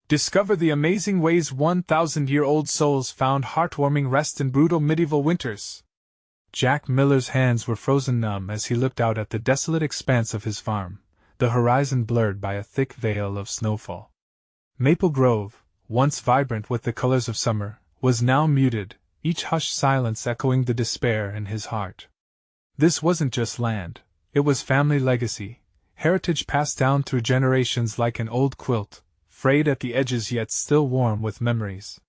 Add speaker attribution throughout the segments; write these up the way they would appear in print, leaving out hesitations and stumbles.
Speaker 1: Discover the amazing ways 1,000-year-old souls found heartwarming rest in brutal medieval winters. Jack Miller's hands were frozen numb as he looked out at the desolate expanse of his farm, the horizon blurred by a thick veil of snowfall. Maple Grove, once vibrant with the colors of summer, was now muted, each hushed silence echoing the despair in his heart. This wasn't just land, it was family legacy, heritage passed down through generations like an old quilt, frayed at the edges yet still warm with memories.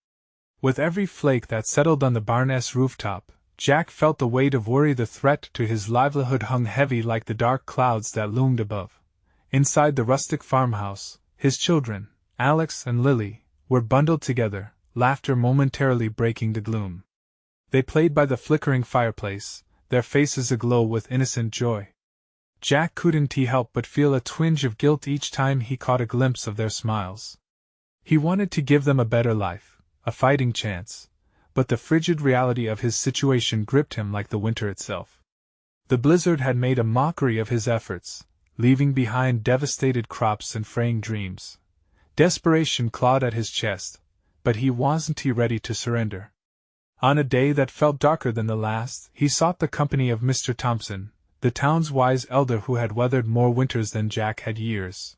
Speaker 1: With every flake that settled on the barn's rooftop, Jack felt the weight of worry. The threat to his livelihood hung heavy like the dark clouds that loomed above. Inside the rustic farmhouse, his children, Alex and Lily, were bundled together, laughter momentarily breaking the gloom. They played by the flickering fireplace, their faces aglow with innocent joy. Jack couldn't help but feel a twinge of guilt each time he caught a glimpse of their smiles. He wanted to give them a better life, a fighting chance, but the frigid reality of his situation gripped him like the winter itself. The blizzard had made a mockery of his efforts, leaving behind devastated crops and fraying dreams. Desperation clawed at his chest, but he wasn't ready to surrender. On a day that felt darker than the last, he sought the company of Mr. Thompson, the town's wise elder who had weathered more winters than Jack had years.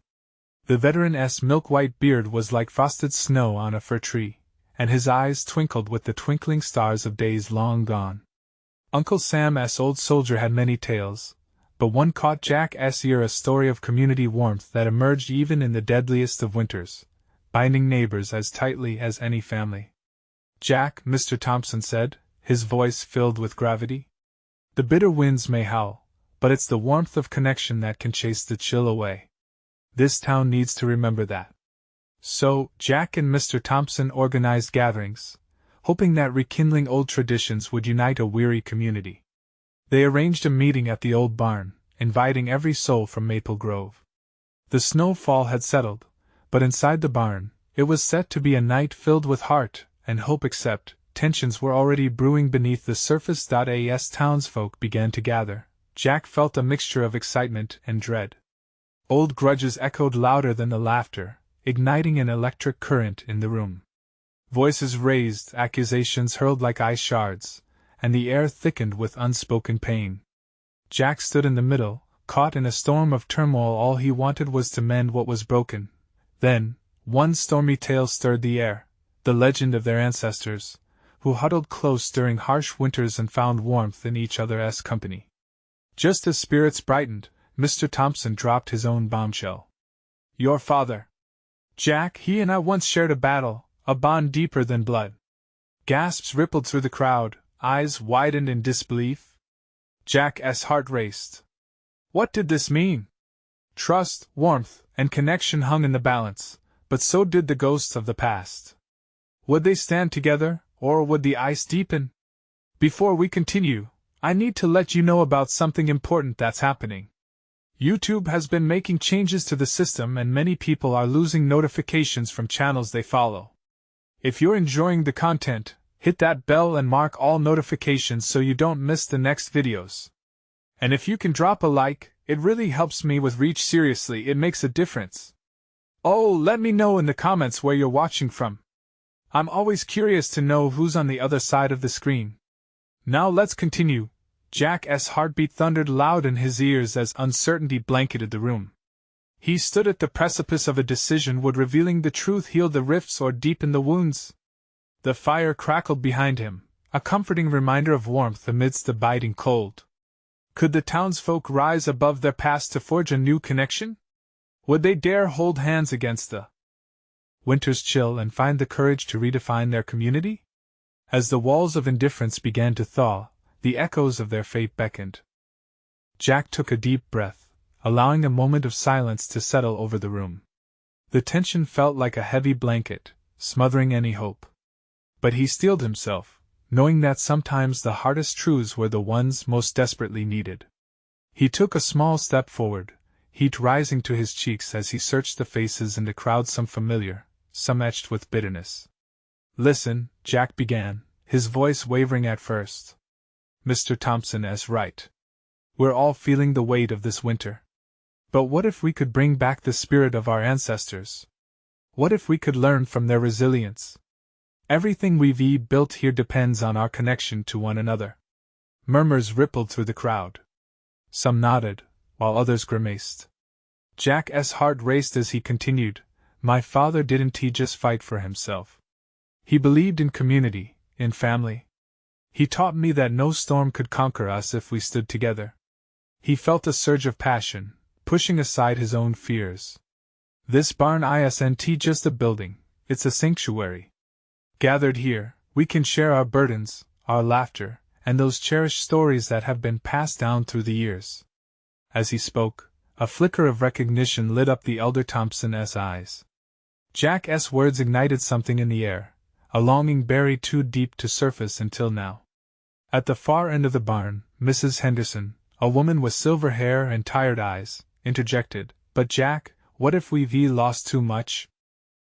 Speaker 1: The veteran's milk-white beard was like frosted snow on a fir tree, and his eyes twinkled with the twinkling stars of days long gone. Uncle Sam's old soldier had many tales, but one caught Jack's ear, a story of community warmth that emerged even in the deadliest of winters, binding neighbors as tightly as any family. "Jack," Mr. Thompson said, his voice filled with gravity, "the bitter winds may howl, but it's the warmth of connection that can chase the chill away. This town needs to remember that." So, Jack and Mr. Thompson organized gatherings, hoping that rekindling old traditions would unite a weary community. They arranged a meeting at the old barn, inviting every soul from Maple Grove. The snowfall had settled, but inside the barn, it was set to be a night filled with heart and hope, except tensions were already brewing beneath the surface. As townsfolk began to gather, Jack felt a mixture of excitement and dread. Old grudges echoed louder than the laughter, igniting an electric current in the room. Voices raised, accusations hurled like ice shards, and the air thickened with unspoken pain. Jack stood in the middle, caught in a storm of turmoil. All he wanted was to mend what was broken. Then, one stormy tale stirred the air, the legend of their ancestors, who huddled close during harsh winters and found warmth in each other's company. Just as spirits brightened, Mr. Thompson dropped his own bombshell. "Your father. Jack, he and I once shared a battle, a bond deeper than blood." Gasps rippled through the crowd, eyes widened in disbelief. Jack's heart raced. What did this mean? Trust, warmth, and connection hung in the balance, but so did the ghosts of the past. Would they stand together, or would the ice deepen? Before we continue, I need to let you know about something important that's happening. YouTube has been making changes to the system and many people are losing notifications from channels they follow. If you're enjoying the content, hit that bell and mark all notifications so you don't miss the next videos. And if you can drop a like, it really helps me with reach. Seriously, it makes a difference. Oh, let me know in the comments where you're watching from. I'm always curious to know who's on the other side of the screen. Now let's continue. Jack's heartbeat thundered loud in his ears as uncertainty blanketed the room. He stood at the precipice of a decision. Would revealing the truth heal the rifts or deepen the wounds? The fire crackled behind him, a comforting reminder of warmth amidst the biting cold. Could the townsfolk rise above their past to forge a new connection? Would they dare hold hands against the winter's chill and find the courage to redefine their community? As the walls of indifference began to thaw, the echoes of their fate beckoned. Jack took a deep breath, allowing a moment of silence to settle over the room. The tension felt like a heavy blanket, smothering any hope. But he steeled himself, knowing that sometimes the hardest truths were the ones most desperately needed. He took a small step forward, heat rising to his cheeks as he searched the faces in the crowd, some familiar, some etched with bitterness. "Listen," Jack began, his voice wavering at first. "Mr. Thompson is right. We're all feeling the weight of this winter. But what if we could bring back the spirit of our ancestors? What if we could learn from their resilience? Everything we've built here depends on our connection to one another. Murmurs rippled through the crowd. Some nodded, while others grimaced. Jack's heart raced as he continued, "My father didn't he just fight for himself? He believed in community, in family. He taught me that no storm could conquer us if we stood together." He felt a surge of passion, pushing aside his own fears. "This barn isn't just a building, it's a sanctuary. Gathered here, we can share our burdens, our laughter, and those cherished stories that have been passed down through the years." As he spoke, a flicker of recognition lit up the elder Thompson's eyes. Jack's words ignited something in the air, a longing buried too deep to surface until now. At the far end of the barn, Mrs. Henderson, a woman with silver hair and tired eyes, interjected, "But Jack, what if we've lost too much?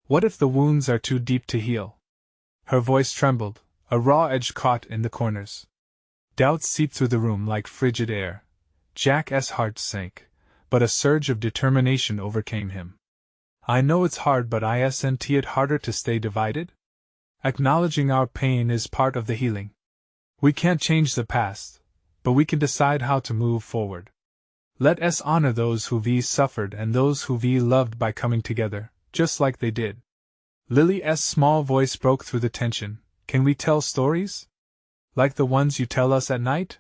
Speaker 1: What if the wounds are too deep to heal?" Her voice trembled, a raw edge caught in the corners. Doubts seeped through the room like frigid air. Jack's heart sank, but a surge of determination overcame him. "I know it's hard, but isn't it harder to stay divided? Acknowledging our pain is part of the healing. We can't change the past, but we can decide how to move forward. Let us honor those who've suffered and those who've loved by coming together, just like they did." Lily's small voice broke through the tension. "Can we tell stories? Like the ones you tell us at night?"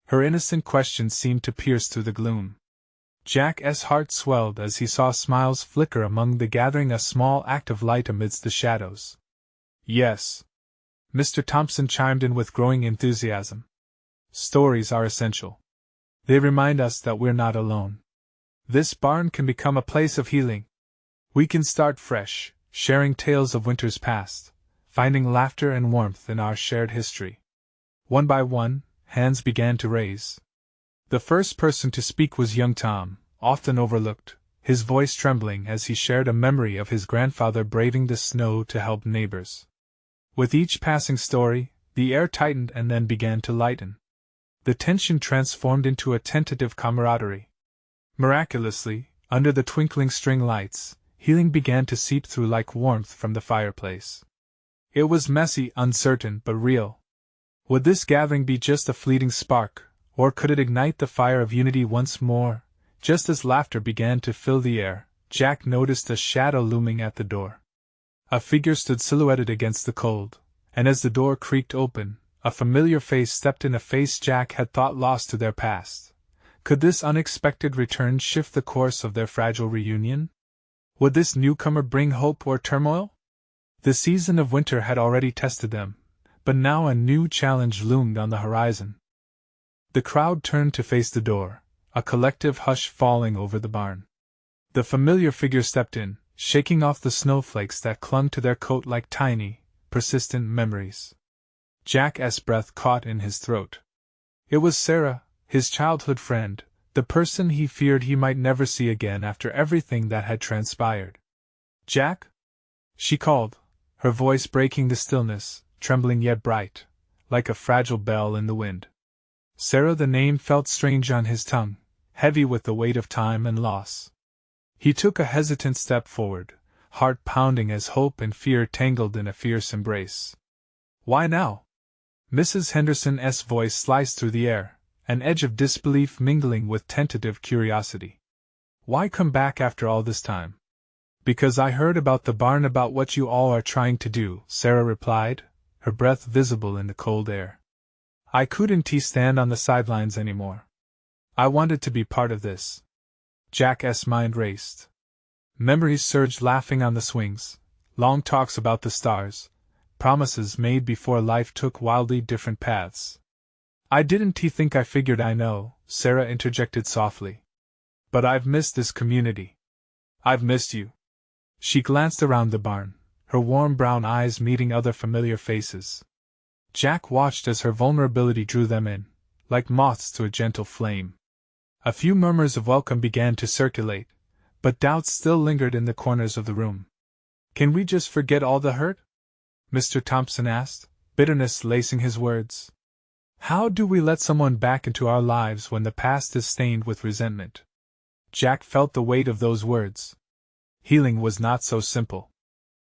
Speaker 1: Her innocent question seemed to pierce through the gloom. Jack's heart swelled as he saw smiles flicker among the gathering, a small act of light amidst the shadows. "Yes," Mr. Thompson chimed in with growing enthusiasm. "Stories are essential. They remind us that we're not alone. This barn can become a place of healing. We can start fresh, sharing tales of winters past, finding laughter and warmth in our shared history." One by one, hands began to raise. The first person to speak was young Tom, often overlooked, his voice trembling as he shared a memory of his grandfather braving the snow to help neighbors. With each passing story, the air tightened and then began to lighten. The tension transformed into a tentative camaraderie. Miraculously, under the twinkling string lights, healing began to seep through like warmth from the fireplace. It was messy, uncertain, but real. Would this gathering be just a fleeting spark, or could it ignite the fire of unity once more? Just as laughter began to fill the air, Jack noticed a shadow looming at the door. A figure stood silhouetted against the cold, and as the door creaked open, a familiar face stepped in, a face Jack had thought lost to their past. Could this unexpected return shift the course of their fragile reunion? Would this newcomer bring hope or turmoil? The season of winter had already tested them, but now a new challenge loomed on the horizon. The crowd turned to face the door, a collective hush falling over the barn. The familiar figure stepped in, shaking off the snowflakes that clung to their coat like tiny, persistent memories. Jack's breath caught in his throat. It was Sarah, his childhood friend, the person he feared he might never see again after everything that had transpired. "Jack?" she called, her voice breaking the stillness, trembling yet bright, like a fragile bell in the wind. Sarah, the name felt strange on his tongue, heavy with the weight of time and loss. He took a hesitant step forward, heart pounding as hope and fear tangled in a fierce embrace. "Why now?" Mrs. Henderson's voice sliced through the air, an edge of disbelief mingling with tentative curiosity. "Why come back after all this time?" "Because I heard about the barn, about what you all are trying to do," Sarah replied, her breath visible in the cold air. "I couldn't stand on the sidelines anymore. I wanted to be part of this." Jack's mind raced. Memories surged laughing on the swings, long talks about the stars, promises made before life took wildly different paths. "I didn't think I figured I know," Sarah interjected softly. "But I've missed this community. I've missed you." She glanced around the barn, her warm brown eyes meeting other familiar faces. Jack watched as her vulnerability drew them in, like moths to a gentle flame. A few murmurs of welcome began to circulate, but doubts still lingered in the corners of the room. "Can we just forget all the hurt?" Mr. Thompson asked, bitterness lacing his words. "How do we let someone back into our lives when the past is stained with resentment?" Jack felt the weight of those words. Healing was not so simple.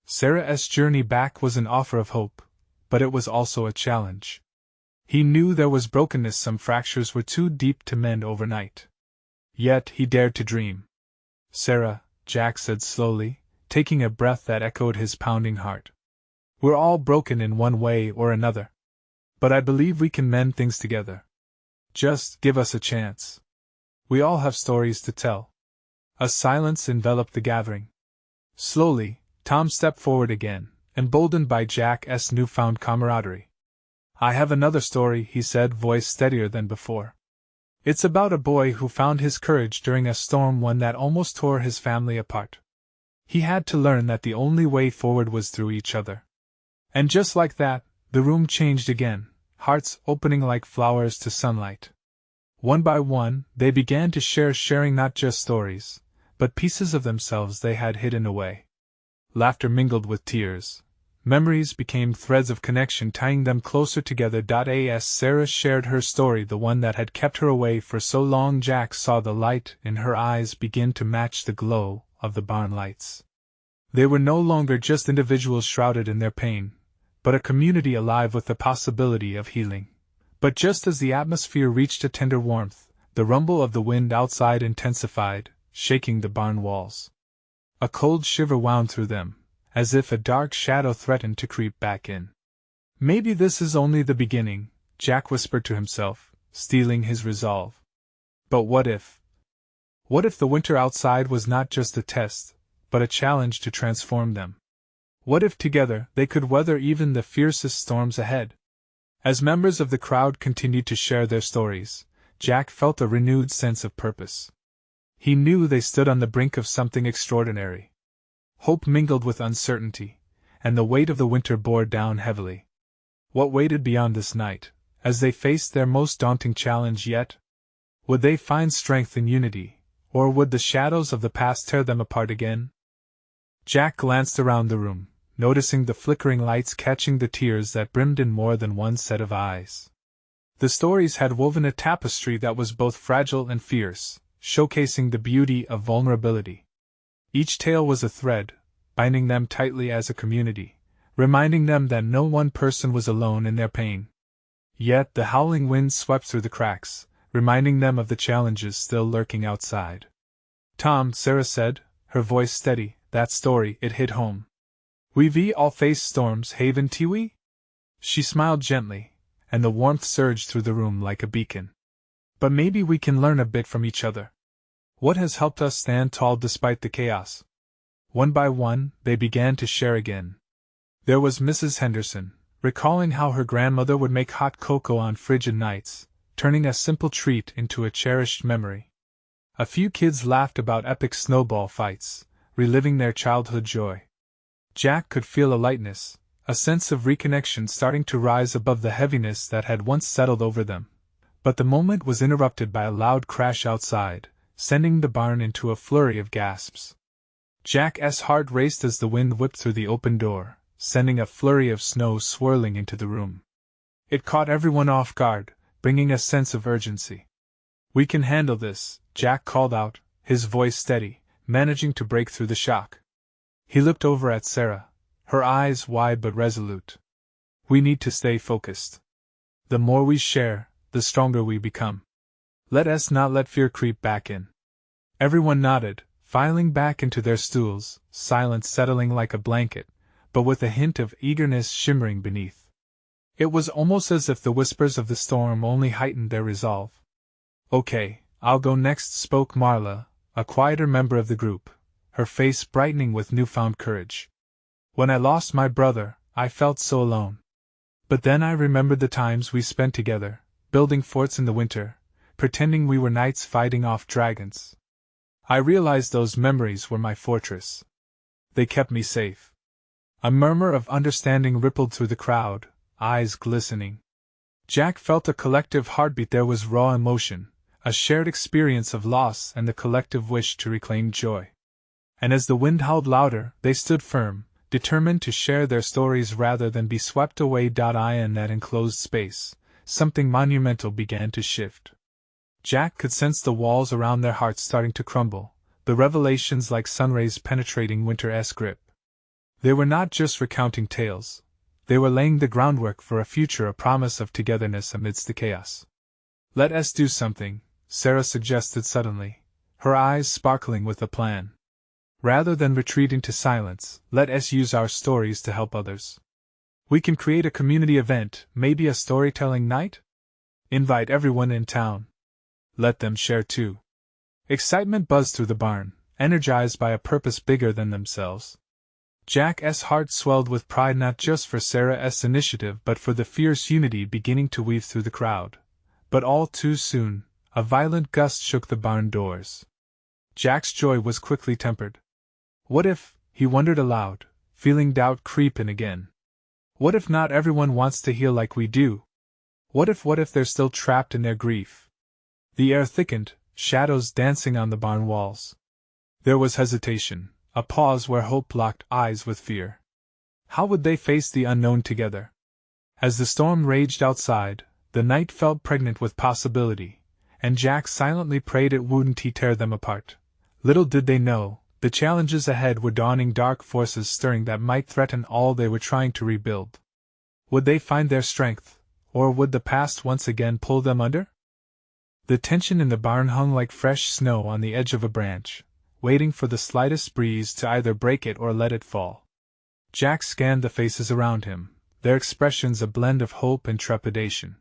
Speaker 1: Sarah's journey back was an offer of hope, but it was also a challenge. He knew there was brokenness, some fractures were too deep to mend overnight. Yet he dared to dream. Sarah, Jack said slowly, taking a breath that echoed his pounding heart. We're all broken in one way or another. But I believe we can mend things together. Just give us a chance. We all have stories to tell. A silence enveloped the gathering. Slowly, Tom stepped forward again, emboldened by Jack's newfound camaraderie. I have another story, he said, voice steadier than before. It's about a boy who found his courage during a storm, one that almost tore his family apart. He had to learn that the only way forward was through each other. And just like that, the room changed again, hearts opening like flowers to sunlight. One by one, they began to share, sharing not just stories, but pieces of themselves they had hidden away. Laughter mingled with tears. Memories became threads of connection, tying them closer together. As Sarah shared her story, the one that had kept her away for so long, Jack saw the light in her eyes begin to match the glow of the barn lights. They were no longer just individuals shrouded in their pain, but a community alive with the possibility of healing. But just as the atmosphere reached a tender warmth, the rumble of the wind outside intensified, shaking the barn walls. A cold shiver wound through them, as if a dark shadow threatened to creep back in. Maybe this is only the beginning, Jack whispered to himself, steeling his resolve. But what if? What if the winter outside was not just a test, but a challenge to transform them? What if together they could weather even the fiercest storms ahead? As members of the crowd continued to share their stories, Jack felt a renewed sense of purpose. He knew they stood on the brink of something extraordinary. Hope mingled with uncertainty, and the weight of the winter bore down heavily. What waited beyond this night, as they faced their most daunting challenge yet? Would they find strength in unity, or would the shadows of the past tear them apart again? Jack glanced around the room, noticing the flickering lights, catching the tears that brimmed in more than one set of eyes. The stories had woven a tapestry that was both fragile and fierce, showcasing the beauty of vulnerability. Each tale was a thread, binding them tightly as a community, reminding them that no one person was alone in their pain. Yet the howling wind swept through the cracks, reminding them of the challenges still lurking outside. Tom, Sarah said, her voice steady, that story, it hit home. We've all faced storms, haven't we? She smiled gently, and the warmth surged through the room like a beacon. But maybe we can learn a bit from each other. What has helped us stand tall despite the chaos? One by one, they began to share again. There was Mrs. Henderson, recalling how her grandmother would make hot cocoa on frigid nights, turning a simple treat into a cherished memory. A few kids laughed about epic snowball fights, reliving their childhood joy. Jack could feel a lightness, a sense of reconnection starting to rise above the heaviness that had once settled over them. But the moment was interrupted by a loud crash outside, sending the barn into a flurry of gasps. Jack's heart raced as the wind whipped through the open door, sending a flurry of snow swirling into the room. It caught everyone off guard, bringing a sense of urgency. We can handle this, Jack called out, his voice steady, managing to break through the shock. He looked over at Sarah, her eyes wide but resolute. We need to stay focused. The more we share, the stronger we become. Let us not let fear creep back in. Everyone nodded, filing back into their stools, silence settling like a blanket, but with a hint of eagerness shimmering beneath. It was almost as if the whispers of the storm only heightened their resolve. Okay, I'll go next, spoke Marla, a quieter member of the group, her face brightening with newfound courage. When I lost my brother, I felt so alone. But then I remembered the times we spent together, building forts in the winter, pretending we were knights fighting off dragons. I realized those memories were my fortress. They kept me safe. A murmur of understanding rippled through the crowd, eyes glistening. Jack felt a collective heartbeat. There was raw emotion, a shared experience of loss and the collective wish to reclaim joy. And as the wind howled louder, they stood firm, determined to share their stories rather than be swept away. In that enclosed space, something monumental began to shift. Jack could sense the walls around their hearts starting to crumble, the revelations like sunrays penetrating winter's grip. They were not just recounting tales. They were laying the groundwork for a future, a promise of togetherness amidst the chaos. "Let us do something," Sarah suggested suddenly, her eyes sparkling with a plan. "Rather than retreat into silence, let us use our stories to help others. We can create a community event, maybe a storytelling night? Invite everyone in town. Let them share too." Excitement buzzed through the barn, energized by a purpose bigger than themselves. Jack's heart swelled with pride, not just for Sarah's initiative but for the fierce unity beginning to weave through the crowd. But all too soon, a violent gust shook the barn doors. Jack's joy was quickly tempered. What if, he wondered aloud, feeling doubt creep in again. What if not everyone wants to heal like we do? What if they're still trapped in their grief? The air thickened, shadows dancing on the barn walls. There was hesitation, a pause where hope locked eyes with fear. How would they face the unknown together? As the storm raged outside, the night felt pregnant with possibility, and Jack silently prayed it wouldn't tear them apart. Little did they know, the challenges ahead were dawning, dark forces stirring that might threaten all they were trying to rebuild. Would they find their strength, or would the past once again pull them under? The tension in the barn hung like fresh snow on the edge of a branch, waiting for the slightest breeze to either break it or let it fall. Jack scanned the faces around him, their expressions a blend of hope and trepidation.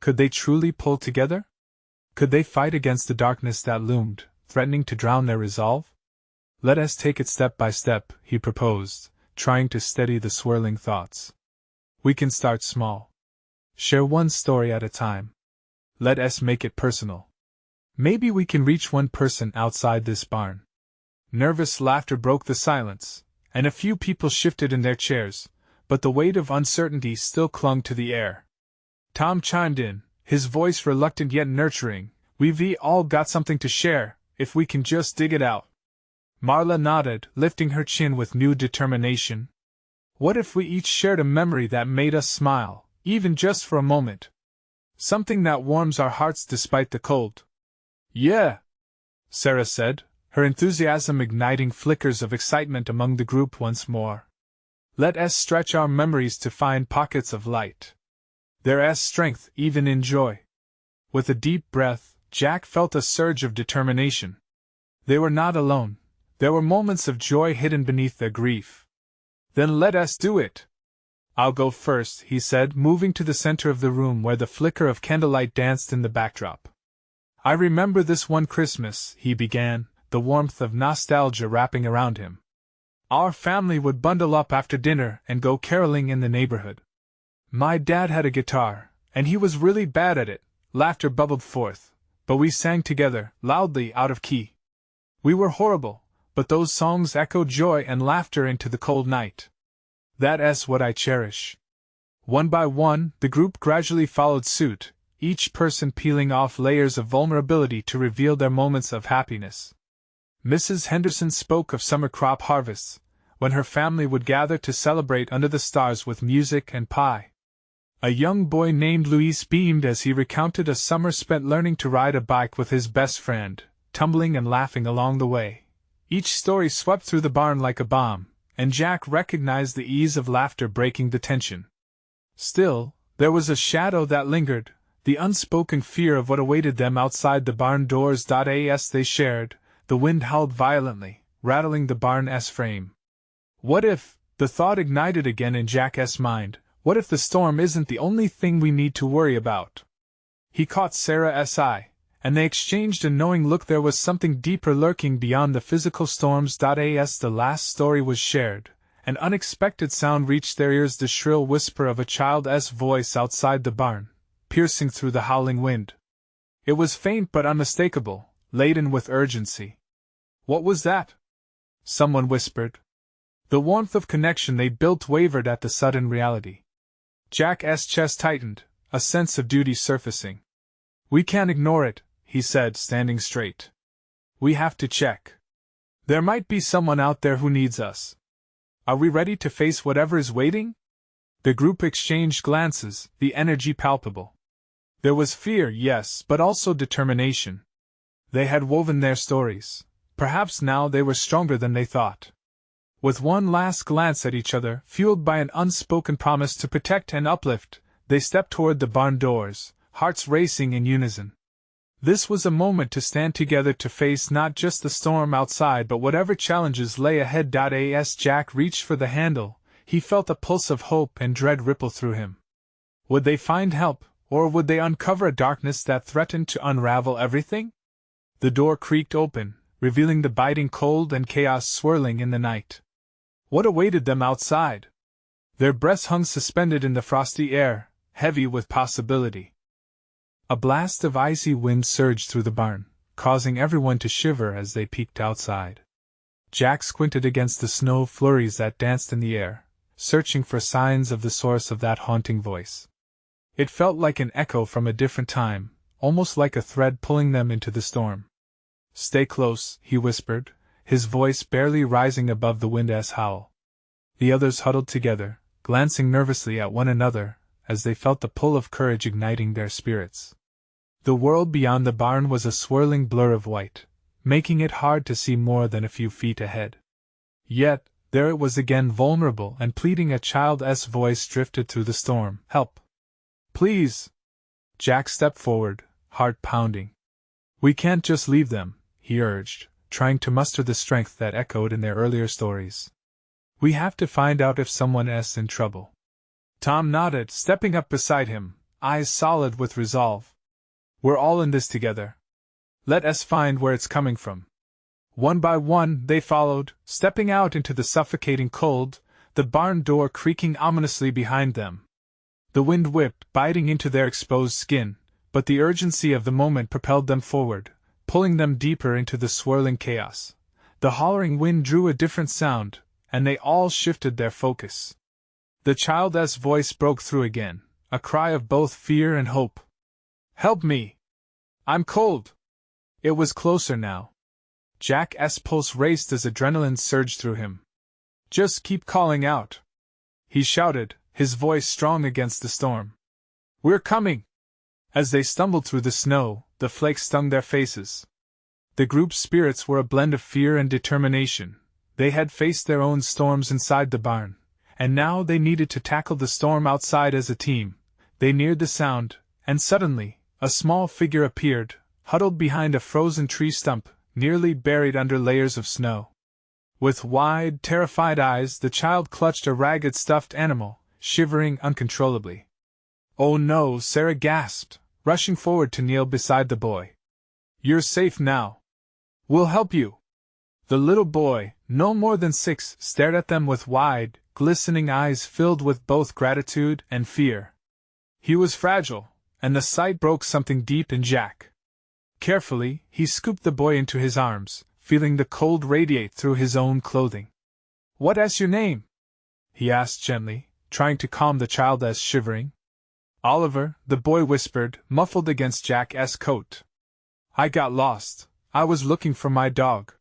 Speaker 1: Could they truly pull together? Could they fight against the darkness that loomed, threatening to drown their resolve? "Let us take it step by step," he proposed, trying to steady the swirling thoughts. "We can start small. Share one story at a time. Let us make it personal. Maybe we can reach one person outside this barn." Nervous laughter broke the silence, and a few people shifted in their chairs, but the weight of uncertainty still clung to the air. Tom chimed in, his voice reluctant yet nurturing. "We've all got something to share, if we can just dig it out." Marla nodded, lifting her chin with new determination. "What if we each shared a memory that made us smile, even just for a moment? Something that warms our hearts despite the cold." "Yeah," Sarah said, her enthusiasm igniting flickers of excitement among the group once more. "Let us stretch our memories to find pockets of light. There's strength even in joy." With a deep breath, Jack felt a surge of determination. They were not alone. There were moments of joy hidden beneath their grief. "Then let us do it." "I'll go first," he said, moving to the center of the room where the flicker of candlelight danced in the backdrop. "I remember this one Christmas," he began, the warmth of nostalgia wrapping around him. "Our family would bundle up after dinner and go caroling in the neighborhood. My dad had a guitar, and he was really bad at it." Laughter bubbled forth, but we sang together, loudly, out of key. "We were horrible, but those songs echoed joy and laughter into the cold night. That's what I cherish." One by one, the group gradually followed suit, each person peeling off layers of vulnerability to reveal their moments of happiness. Mrs. Henderson spoke of summer crop harvests, when her family would gather to celebrate under the stars with music and pie. A young boy named Luis beamed as he recounted a summer spent learning to ride a bike with his best friend, tumbling and laughing along the way. Each story swept through the barn like a bomb, and Jack recognized the ease of laughter breaking the tension. Still, there was a shadow that lingered, the unspoken fear of what awaited them outside the barn doors. As they shared, the wind howled violently, rattling the barn's frame. What if, the thought ignited again in Jack's mind, what if the storm isn't the only thing we need to worry about? He caught Sarah's eye, and they exchanged a knowing look. There was something deeper lurking beyond the physical storms. As the last story was shared, an unexpected sound reached their ears, the shrill whisper of a child's voice outside the barn, piercing through the howling wind. It was faint but unmistakable, laden with urgency. "What was that?" someone whispered. The warmth of connection they built wavered at the sudden reality. Jack's chest tightened, a sense of duty surfacing. "We can't ignore it," he said, standing straight. "We have to check. There might be someone out there who needs us. Are we ready to face whatever is waiting?" The group exchanged glances, the energy palpable. There was fear, yes, but also determination. They had woven their stories. Perhaps now they were stronger than they thought. With one last glance at each other, fueled by an unspoken promise to protect and uplift, they stepped toward the barn doors, hearts racing in unison. This was a moment to stand together to face not just the storm outside but whatever challenges lay ahead. As Jack reached for the handle, he felt a pulse of hope and dread ripple through him. Would they find help, or would they uncover a darkness that threatened to unravel everything? The door creaked open, revealing the biting cold and chaos swirling in the night. What awaited them outside? Their breaths hung suspended in the frosty air, heavy with possibility. A blast of icy wind surged through the barn, causing everyone to shiver as they peeked outside. Jack squinted against the snow flurries that danced in the air, searching for signs of the source of that haunting voice. It felt like an echo from a different time, almost like a thread pulling them into the storm. "Stay close," he whispered, his voice barely rising above the wind's howl. The others huddled together, glancing nervously at one another, as they felt the pull of courage igniting their spirits. The world beyond the barn was a swirling blur of white, making it hard to see more than a few feet ahead. Yet, there it was again, vulnerable and pleading. A child's voice drifted through the storm. "Help! Please!" Jack stepped forward, heart pounding. "We can't just leave them," he urged, trying to muster the strength that echoed in their earlier stories. "We have to find out if someone is in trouble." Tom nodded, stepping up beside him, eyes solid with resolve. "We're all in this together. Let us find where it's coming from." One by one they followed, stepping out into the suffocating cold, the barn door creaking ominously behind them. The wind whipped, biting into their exposed skin, but the urgency of the moment propelled them forward, pulling them deeper into the swirling chaos. The hollering wind drew a different sound, and they all shifted their focus. The child's voice broke through again, a cry of both fear and hope. "Help me! I'm cold!" It was closer now. Jack's pulse raced as adrenaline surged through him. "Just keep calling out," he shouted, his voice strong against the storm. "We're coming!" As they stumbled through the snow, the flakes stung their faces. The group's spirits were a blend of fear and determination. They had faced their own storms inside the barn, and now they needed to tackle the storm outside as a team. They neared the sound, and suddenly, a small figure appeared, huddled behind a frozen tree stump, nearly buried under layers of snow. With wide, terrified eyes, the child clutched a ragged stuffed animal, shivering uncontrollably. "Oh no," Sarah gasped, rushing forward to kneel beside the boy. "You're safe now. We'll help you." The little boy, no more than 6, stared at them with wide, glistening eyes filled with both gratitude and fear. He was fragile, and the sight broke something deep in Jack. Carefully, he scooped the boy into his arms, feeling the cold radiate through his own clothing. "What is your name?" he asked gently, trying to calm the child as shivering. "Oliver," the boy whispered, muffled against Jack's coat. "I got lost. I was looking for my dog."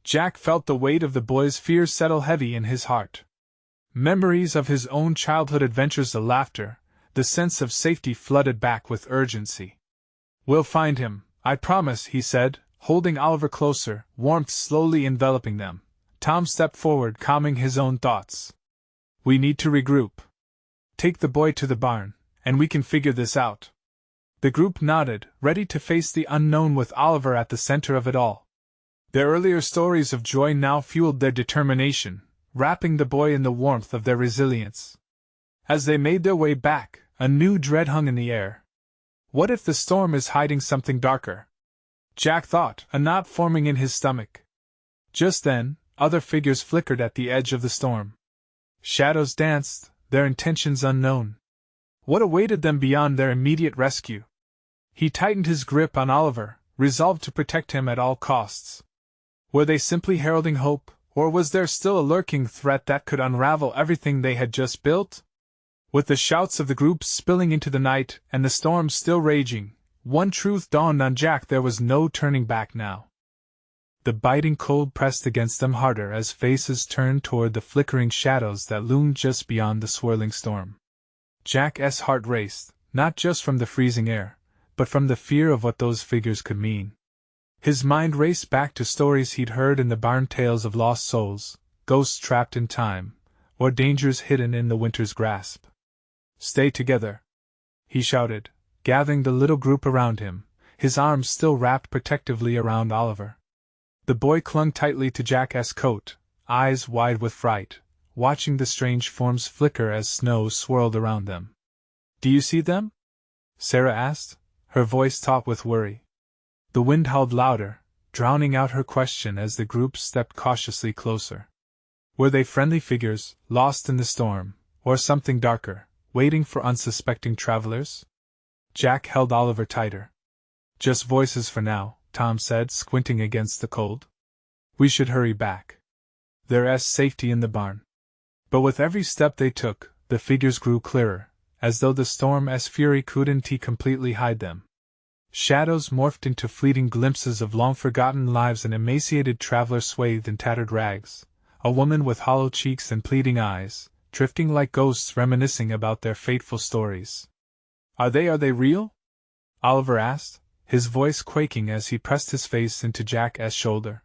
Speaker 1: Jack felt the weight of the boy's fear settle heavy in his heart. Memories of his own childhood adventures, the laughter, the sense of safety flooded back with urgency. "We'll find him, I promise," he said, holding Oliver closer, warmth slowly enveloping them. Tom stepped forward, calming his own thoughts. "We need to regroup. Take the boy to the barn, and we can figure this out." The group nodded, ready to face the unknown with Oliver at the center of it all. Their earlier stories of joy now fueled their determination, wrapping the boy in the warmth of their resilience. As they made their way back, a new dread hung in the air. What if the storm is hiding something darker? Jack thought, a knot forming in his stomach. Just then, other figures flickered at the edge of the storm. Shadows danced, their intentions unknown. What awaited them beyond their immediate rescue? He tightened his grip on Oliver, resolved to protect him at all costs. Were they simply heralding hope, or was there still a lurking threat that could unravel everything they had just built? With the shouts of the group spilling into the night and the storm still raging, one truth dawned on Jack: there was no turning back now. The biting cold pressed against them harder as faces turned toward the flickering shadows that loomed just beyond the swirling storm. Jack's heart raced, not just from the freezing air, but from the fear of what those figures could mean. His mind raced back to stories he'd heard in the barn, tales of lost souls, ghosts trapped in time, or dangers hidden in the winter's grasp. Stay together, he shouted, gathering the little group around him, his arms still wrapped protectively around Oliver. The boy clung tightly to Jack's coat, eyes wide with fright, watching the strange forms flicker as snow swirled around them. Do you see them? Sarah asked, her voice taut with worry. The wind howled louder, drowning out her question as the group stepped cautiously closer. Were they friendly figures, lost in the storm, or something darker, waiting for unsuspecting travelers? Jack held Oliver tighter. Just voices for now, Tom said, squinting against the cold. We should hurry back. There's safety in the barn. But with every step they took, the figures grew clearer, as though the storm's fury couldn't completely hide them. Shadows morphed into fleeting glimpses of long-forgotten lives, an emaciated traveler swathed in tattered rags, a woman with hollow cheeks and pleading eyes, drifting like ghosts reminiscing about their fateful stories. Are they real? Oliver asked, his voice quaking as he pressed his face into Jack's shoulder.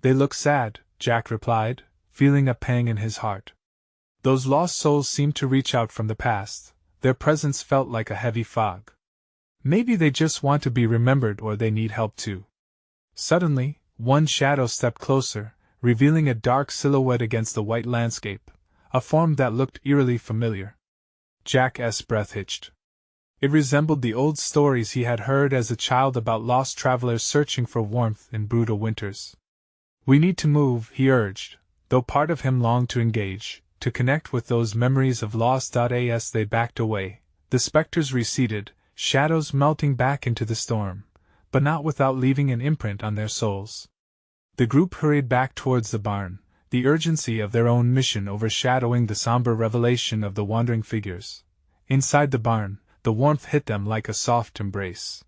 Speaker 1: They look sad, Jack replied, feeling a pang in his heart. Those lost souls seemed to reach out from the past, their presence felt like a heavy fog. Maybe they just want to be remembered, or they need help too. Suddenly, one shadow stepped closer, revealing a dark silhouette against the white landscape, a form that looked eerily familiar. Jack's breath hitched. It resembled the old stories he had heard as a child about lost travelers searching for warmth in brutal winters. We need to move, he urged, though part of him longed to engage, to connect with those memories of lost. As they backed away, the specters receded, shadows melting back into the storm, but not without leaving an imprint on their souls. The group hurried back towards the barn, the urgency of their own mission overshadowing the somber revelation of the wandering figures. Inside the barn, the warmth hit them like a soft embrace.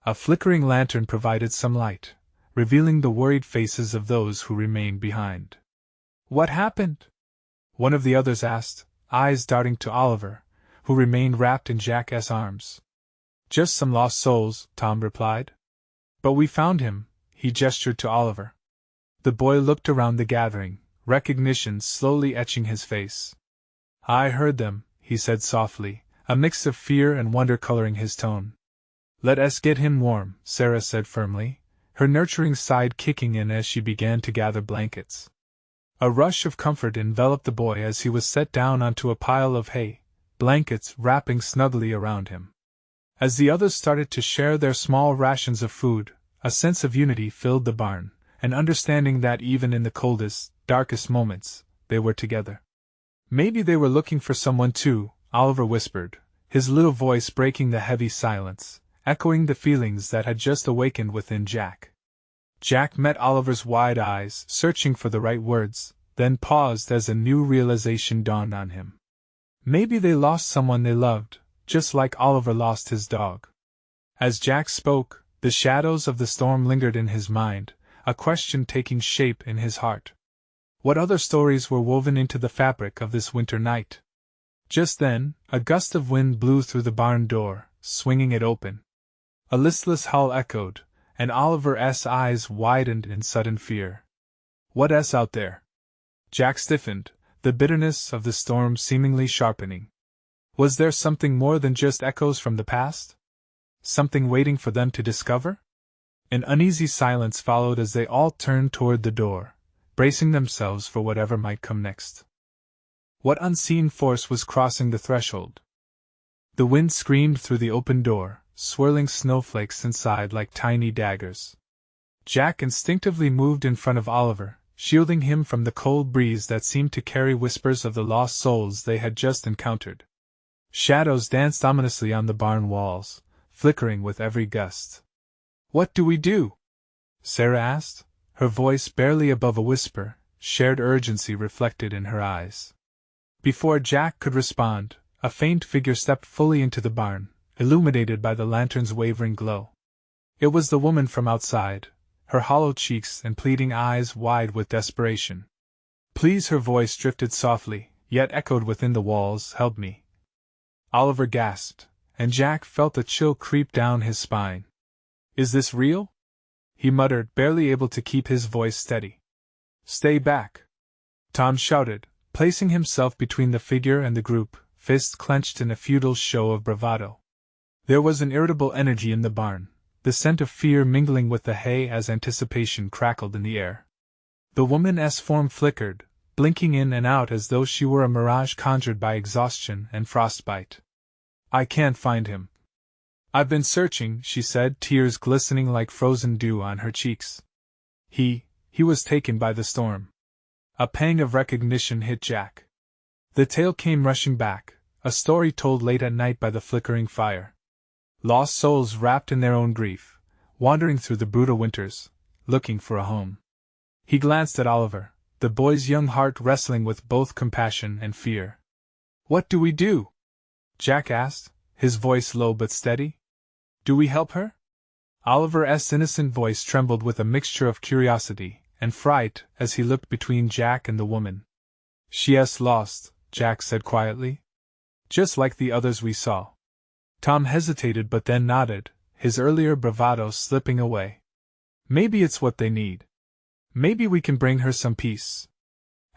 Speaker 1: A flickering lantern provided some light, revealing the worried faces of those who remained behind. What happened? One of the others asked, eyes darting to Oliver, who remained wrapped in Jack's arms. Just some lost souls, Tom replied. But we found him, he gestured to Oliver. The boy looked around the gathering, recognition slowly etching his face. I heard them, he said softly, a mix of fear and wonder coloring his tone. Let us get him warm, Sarah said firmly, her nurturing side kicking in as she began to gather blankets. A rush of comfort enveloped the boy as he was set down onto a pile of hay, blankets wrapping snugly around him. As the others started to share their small rations of food, a sense of unity filled the barn, an understanding that even in the coldest, darkest moments, they were together. Maybe they were looking for someone too, Oliver whispered, his little voice breaking the heavy silence, echoing the feelings that had just awakened within Jack. Jack met Oliver's wide eyes, searching for the right words, then paused as a new realization dawned on him. Maybe they lost someone they loved, just like Oliver lost his dog. As Jack spoke, the shadows of the storm lingered in his mind, a question taking shape in his heart. What other stories were woven into the fabric of this winter night? Just then, a gust of wind blew through the barn door, swinging it open. A listless howl echoed, and Oliver's eyes widened in sudden fear. What's out there? Jack stiffened, the bitterness of the storm seemingly sharpening. Was there something more than just echoes from the past? Something waiting for them to discover? An uneasy silence followed as they all turned toward the door, bracing themselves for whatever might come next. What unseen force was crossing the threshold? The wind screamed through the open door, swirling snowflakes inside like tiny daggers. Jack instinctively moved in front of Oliver, shielding him from the cold breeze that seemed to carry whispers of the lost souls they had just encountered. Shadows danced ominously on the barn walls, flickering with every gust. What do we do? Sarah asked, her voice barely above a whisper, shared urgency reflected in her eyes. Before Jack could respond, a faint figure stepped fully into the barn, illuminated by the lantern's wavering glow. It was the woman from outside, her hollow cheeks and pleading eyes wide with desperation. Please, her voice drifted softly, yet echoed within the walls, help me. Oliver gasped, and Jack felt a chill creep down his spine. Is this real? He muttered, barely able to keep his voice steady. Stay back. Tom shouted, placing himself between the figure and the group, fists clenched in a futile show of bravado. There was an irritable energy in the barn, the scent of fear mingling with the hay as anticipation crackled in the air. The woman's form flickered, blinking in and out as though she were a mirage conjured by exhaustion and frostbite. "I can't find him. I've been searching," she said, tears glistening like frozen dew on her cheeks. He was taken by the storm." A pang of recognition hit Jack. The tale came rushing back, a story told late at night by the flickering fire. Lost souls wrapped in their own grief, wandering through the brutal winters, looking for a home. He glanced at Oliver, the boy's young heart wrestling with both compassion and fear. "What do we do?" Jack asked, his voice low but steady. "Do we help her?" Oliver's innocent voice trembled with a mixture of curiosity and fright as he looked between Jack and the woman. "She's lost," Jack said quietly. "Just like the others we saw." Tom hesitated but then nodded, his earlier bravado slipping away. "Maybe it's what they need. Maybe we can bring her some peace."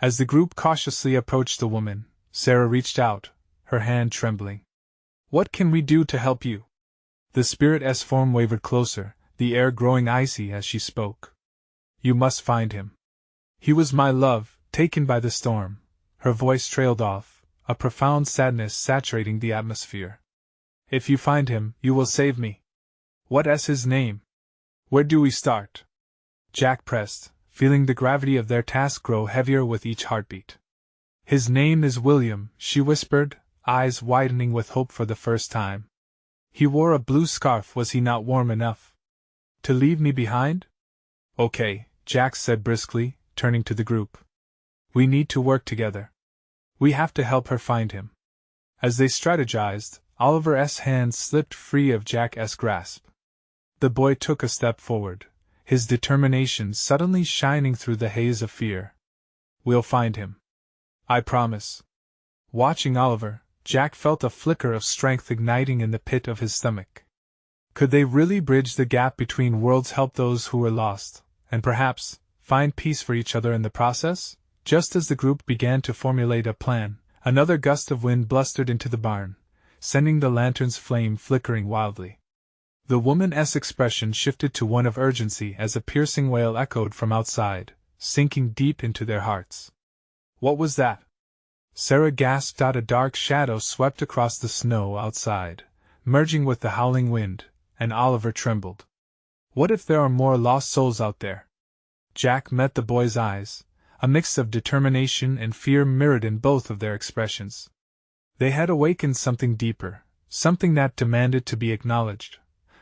Speaker 1: As the group cautiously approached the woman, Sarah reached out, her hand trembling. "What can we do to help you?" The spirit's form wavered closer, the air growing icy as she spoke. "You must find him. He was my love, taken by the storm." Her voice trailed off, a profound sadness saturating the atmosphere. "If you find him, you will save me." "What's his name? Where do we start?" Jack pressed, feeling the gravity of their task grow heavier with each heartbeat. "His name is William," she whispered, eyes widening with hope for the first time. "He wore a blue scarf. Was he not warm enough to leave me behind?" "Okay," Jack said briskly, turning to the group. "We need to work together. We have to help her find him." As they strategized, Oliver's hand slipped free of Jack's grasp. The boy took a step forward, his determination suddenly shining through the haze of fear. "We'll find him. I promise." Watching Oliver, Jack felt a flicker of strength igniting in the pit of his stomach. Could they really bridge the gap between worlds, help those who were lost, and perhaps find peace for each other in the process? Just as the group began to formulate a plan, another gust of wind blustered into the barn, sending the lantern's flame flickering wildly. The woman's expression shifted to one of urgency as a piercing wail echoed from outside, sinking deep into their hearts. "What was that?" Sarah gasped out. A dark shadow swept across the snow outside, merging with the howling wind, and Oliver trembled. "What if there are more lost souls out there?" Jack met the boy's eyes, a mix of determination and fear mirrored in both of their expressions. They had awakened something deeper, something that demanded to be acknowledged.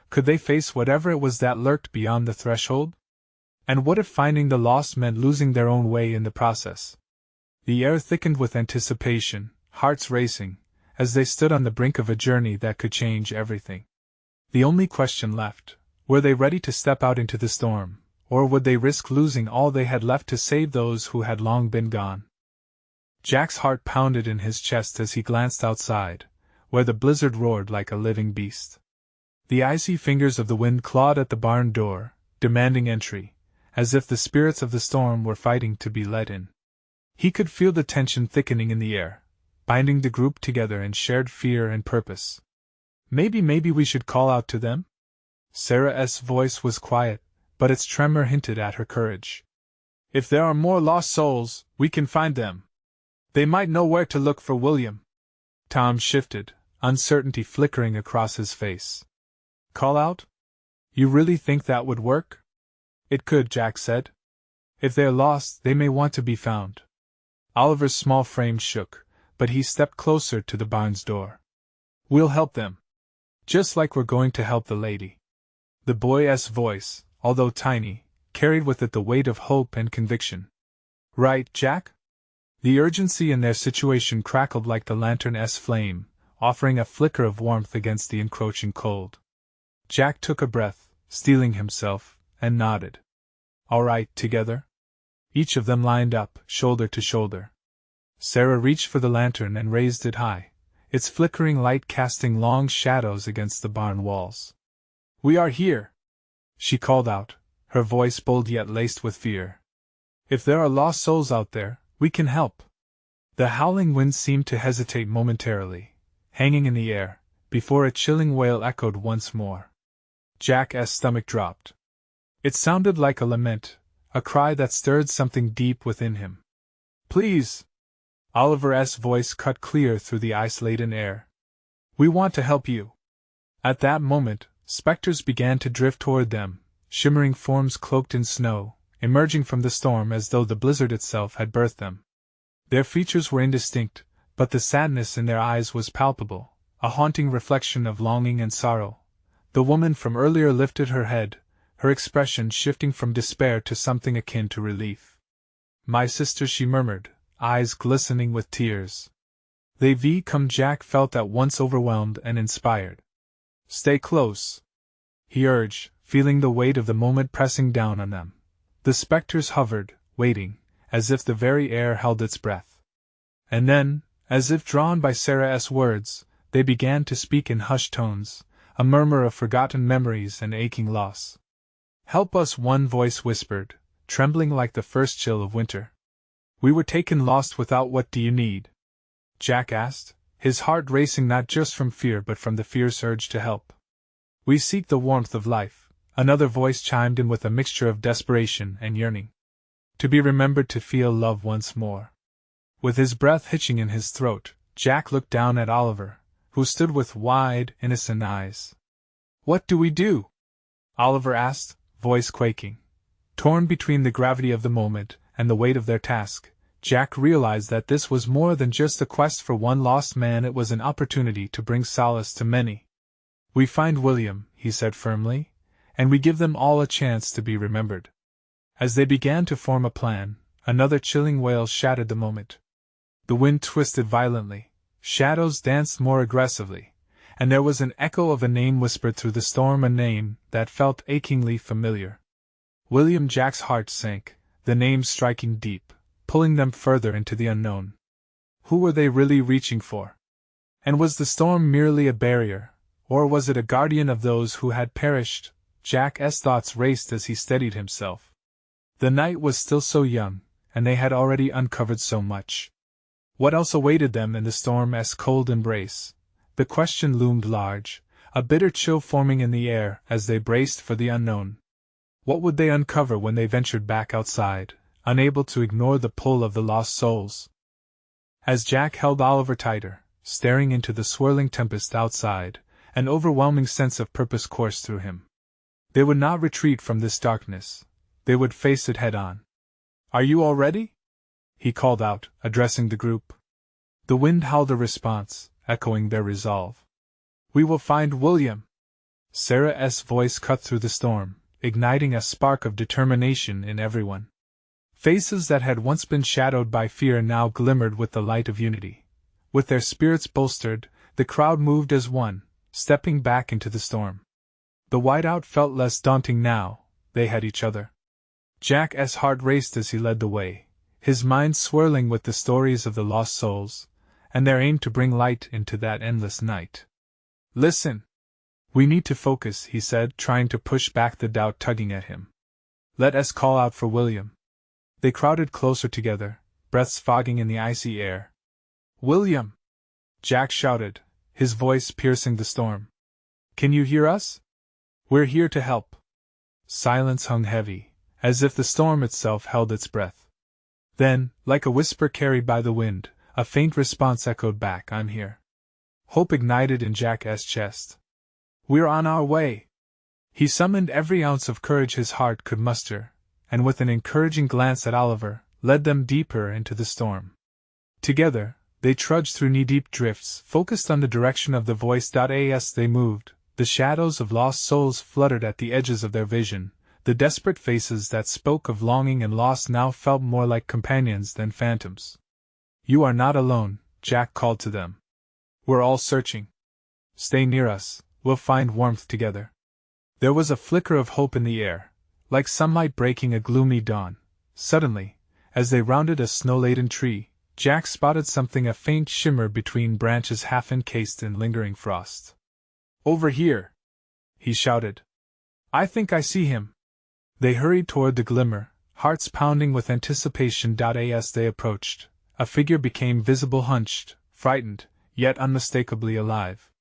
Speaker 1: Could they face whatever it was that lurked beyond the threshold? And what if finding the lost meant losing their own way in the process? The air thickened with anticipation, hearts racing, as they stood on the brink of a journey that could change everything. The only question left: were they ready to step out into the storm, or would they risk losing all they had left to save those who had long been gone? Jack's heart pounded in his chest as he glanced outside, where the blizzard roared like a living beast. The icy fingers of the wind clawed at the barn door, demanding entry, as if the spirits of the storm were fighting to be let in. He could feel the tension thickening in the air, binding the group together in shared fear and purpose. Maybe we should call out to them?" Sarah's voice was quiet, but its tremor hinted at her courage. "If there are more lost souls, we can find them. They might know where to look for William." Tom shifted, uncertainty flickering across his face. "Call out? You really think that would work?" "It could," Jack said. "If they're lost, they may want to be found." Oliver's small frame shook, but he stepped closer to the barn's door. "We'll help them. Just like we're going to help the lady." The boy's voice, although tiny, carried with it the weight of hope and conviction. "Right, Jack?" The urgency in their situation crackled like the lantern's flame, offering a flicker of warmth against the encroaching cold. Jack took a breath, steeling himself, and nodded. "All right, together?" Each of them lined up, shoulder to shoulder. Sarah reached for the lantern and raised it high, its flickering light casting long shadows against the barn walls. "We are here!" she called out, her voice bold yet laced with fear. "If there are lost souls out there, We can help. The howling wind seemed to hesitate momentarily, hanging in the air, before a chilling wail echoed once more. Jack's stomach dropped. It sounded like a lament, a cry that stirred something deep within him. Please! Oliver's voice cut clear through the ice-laden air. We want to help you. At that moment, specters began to drift toward them, shimmering forms cloaked in snow, emerging from the storm as though the blizzard itself had birthed them. Their features were indistinct, but the sadness in their eyes was palpable, a haunting reflection of longing and sorrow. The woman from earlier lifted her head, her expression shifting from despair to something akin to relief. My sister, she murmured, eyes glistening with tears. They've come. Jack felt at once overwhelmed and inspired. Stay close, he urged, feeling the weight of the moment pressing down on them. The specters hovered, waiting, as if the very air held its breath. And then, as if drawn by Sarah's words, they began to speak in hushed tones, a murmur of forgotten memories and aching loss. Help us, one voice whispered, trembling like the first chill of winter. We were taken lost without. What do you need? Jack asked, his heart racing not just from fear but from the fierce urge to help. We seek the warmth of life, another voice chimed in with a mixture of desperation and yearning. To be remembered, to feel love once more. With his breath hitching in his throat, Jack looked down at Oliver, who stood with wide, innocent eyes. What do we do? Oliver asked, voice quaking. Torn between the gravity of the moment and the weight of their task, Jack realized that this was more than just a quest for one lost man, it was an opportunity to bring solace to many. We find William, he said firmly, and we give them all a chance to be remembered. As they began to form a plan, another chilling wail shattered the moment. The wind twisted violently, shadows danced more aggressively, and there was an echo of a name whispered through the storm, a name that felt achingly familiar. William. Jack's heart sank, the name striking deep, pulling them further into the unknown. Who were they really reaching for? And was the storm merely a barrier, or was it a guardian of those who had perished? Jack's thoughts raced as he steadied himself. The night was still so young, and they had already uncovered so much. What else awaited them in the storm's cold embrace? The question loomed large, a bitter chill forming in the air as they braced for the unknown. What would they uncover when they ventured back outside, unable to ignore the pull of the lost souls? As Jack held Oliver tighter, staring into the swirling tempest outside, an overwhelming sense of purpose coursed through him. They would not retreat from this darkness. They would face it head-on. Are you all ready? He called out, addressing the group. The wind howled a response, echoing their resolve. We will find William. Sarah's voice cut through the storm, igniting a spark of determination in everyone. Faces that had once been shadowed by fear now glimmered with the light of unity. With their spirits bolstered, the crowd moved as one, stepping back into the storm. The whiteout felt less daunting now, they had each other. Jack's heart raced as he led the way, his mind swirling with the stories of the lost souls, and their aim to bring light into that endless night. Listen! We need to focus, he said, trying to push back the doubt tugging at him. Let us call out for William. They crowded closer together, breaths fogging in the icy air. William! Jack shouted, his voice piercing the storm. Can you hear us? We're here to help. Silence hung heavy, as if the storm itself held its breath. Then, like a whisper carried by the wind, a faint response echoed back, I'm here. Hope ignited in Jack's chest. We're on our way. He summoned every ounce of courage his heart could muster, and with an encouraging glance at Oliver, led them deeper into the storm. Together, they trudged through knee-deep drifts, focused on the direction of the voice. As they moved, the shadows of lost souls fluttered at the edges of their vision. The desperate faces that spoke of longing and loss now felt more like companions than phantoms. You are not alone, Jack called to them. We're all searching. Stay near us, we'll find warmth together. There was a flicker of hope in the air, like sunlight breaking a gloomy dawn. Suddenly, as they rounded a snow-laden tree, Jack spotted something, a faint shimmer between branches half encased in lingering frost. Over here! He shouted. I think I see him. They hurried toward the glimmer, hearts pounding with anticipation. As they approached, a figure became visible, hunched, frightened, yet unmistakably alive.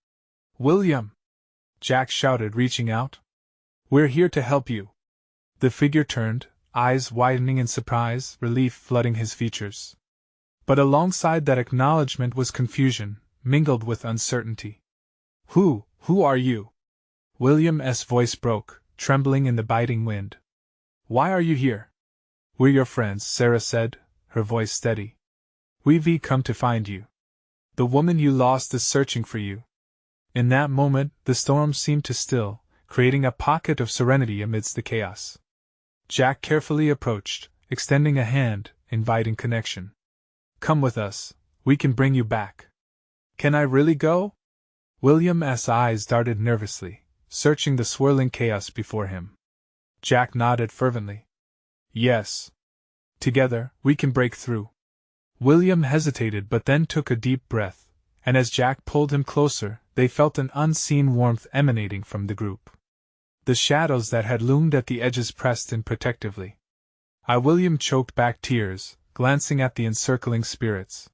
Speaker 1: "William!" Jack shouted, reaching out. "We're here to help you." The figure turned, eyes widening in surprise, relief flooding his features. But alongside that acknowledgement was confusion, mingled with uncertainty. Who are you?" William's voice broke, trembling in the biting wind. "Why are you here?" "We're your friends," Sarah said, her voice steady. "We've come to find you. The woman you lost is searching for you." In that moment, the storm seemed to still, creating a pocket of serenity amidst the chaos. Jack carefully approached, extending a hand, inviting connection. "Come with us, we can bring you back." "Can I really go?" William's eyes darted nervously, searching the swirling chaos before him. Jack nodded fervently. "Yes. Together, we can break through." William hesitated but then took a deep breath, and as Jack pulled him closer, they felt an unseen warmth emanating from the group. The shadows that had loomed at the edges pressed in protectively. William choked back tears, glancing at the encircling spirits.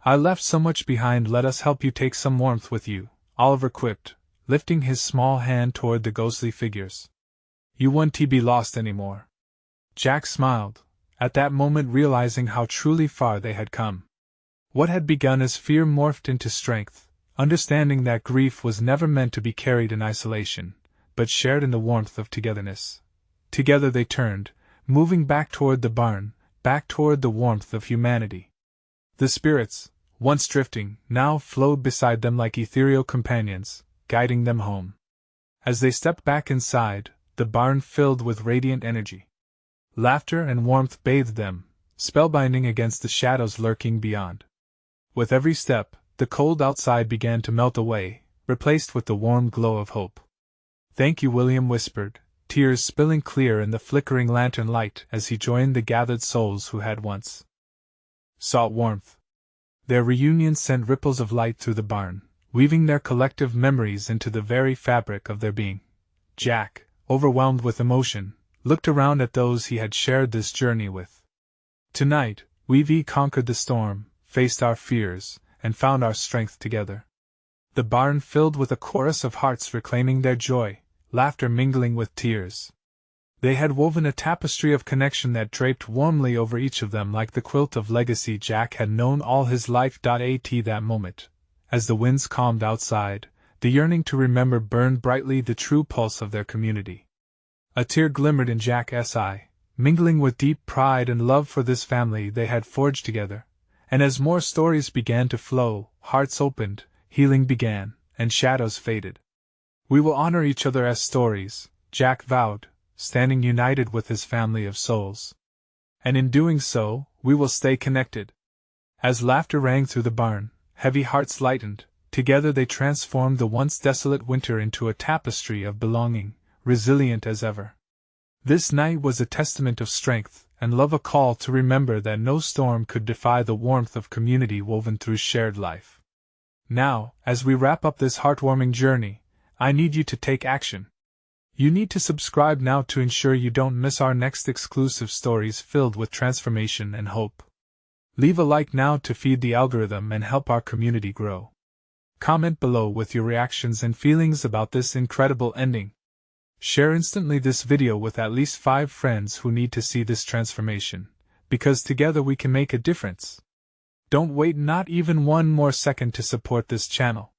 Speaker 1: "I left so much behind, let us help you take some warmth with you," Oliver quipped, lifting his small hand toward the ghostly figures. "You won't be lost anymore." Jack smiled, at that moment realizing how truly far they had come. What had begun as fear morphed into strength, understanding that grief was never meant to be carried in isolation, but shared in the warmth of togetherness. Together they turned, moving back toward the barn, back toward the warmth of humanity. The spirits, once drifting, now flowed beside them like ethereal companions, guiding them home. As they stepped back inside, the barn filled with radiant energy. Laughter and warmth bathed them, spellbinding against the shadows lurking beyond. With every step, the cold outside began to melt away, replaced with the warm glow of hope. "Thank you," William whispered, tears spilling clear in the flickering lantern light as he joined the gathered souls who had once sought warmth. Their reunion sent ripples of light through the barn, weaving their collective memories into the very fabric of their being. Jack, overwhelmed with emotion, looked around at those he had shared this journey with. "Tonight, we've conquered the storm, faced our fears, and found our strength together." The barn filled with a chorus of hearts reclaiming their joy, laughter mingling with tears. They had woven a tapestry of connection that draped warmly over each of them like the quilt of legacy Jack had known all his life. At that moment, as the winds calmed outside, the yearning to remember burned brightly the true pulse of their community. A tear glimmered in Jack's eye, mingling with deep pride and love for this family they had forged together, and as more stories began to flow, hearts opened, healing began, and shadows faded. "We will honor each other as stories," Jack vowed, standing united with his family of souls. "And in doing so, we will stay connected." As laughter rang through the barn, heavy hearts lightened. Together they transformed the once desolate winter into a tapestry of belonging, resilient as ever. This night was a testament of strength and love, a call to remember that no storm could defy the warmth of community woven through shared life. Now, as we wrap up this heartwarming journey, I need you to take action. You need to subscribe now to ensure you don't miss our next exclusive stories filled with transformation and hope. Leave a like now to feed the algorithm and help our community grow. Comment below with your reactions and feelings about this incredible ending. Share instantly this video with at least 5 friends who need to see this transformation, because together we can make a difference. Don't wait not even one more second to support this channel.